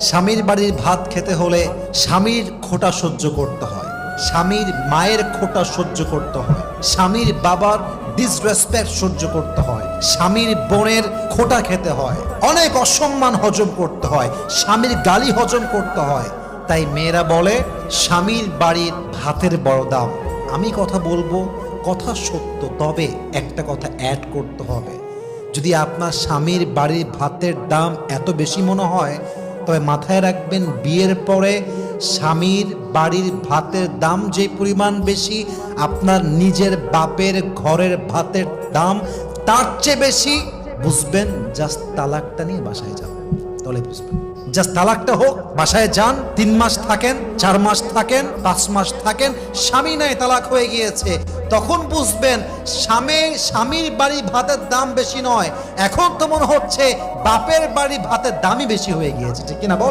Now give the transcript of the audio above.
স্বামীর বাড়ির ভাত খেতে হলে স্বামীর খোঁটা সহ্য করতে হয়, স্বামীর মায়ের খোঁটা সহ্য করতে হয়, স্বামীর বাবার ডিসরেসপেক্ট সহ্য করতে হয়, স্বামীর বোনের খোঁটা খেতে হয়, অনেক অসম্মান হজম করতে হয়, স্বামীর গালি হজম করতে হয়। তাই মেয়েরা বলে স্বামীর বাড়ির ভাতের বড় দাম। আমি কথা বলবো, কথা সত্য, তবে একটা কথা অ্যাড করতে হবে। যদি আপনার স্বামীর বাড়ির ভাতের দাম এত বেশি মনে হয়, তবে মাথায় রাখবেন বিয়ের পরে স্বামীর বাড়ির ভাতের দাম যে পরিমাণ বেশি, আপনার নিজের বাপের ঘরের ভাতের দাম তার চেয়ে বেশি। বুঝবেন, জাস্ট তালাকটা নিয়ে বাসায় যাবেন, তাহলে বুঝবেন। জাস্ট তালাকটা হোক, বাসায় যান, 3 মাস থাকেন, 4 মাস থাকেন, 5 মাস থাকেন, স্বামী নাই তালাক হয়ে গিয়েছে, তখন বুঝবেন স্বামীর বাড়ি ভাতের দাম বেশি নয়, এখন তো মনে হচ্ছে বাপের বাড়ি ভাতের দামই বেশি হয়ে গিয়েছে। ঠিক কিনা বলেন?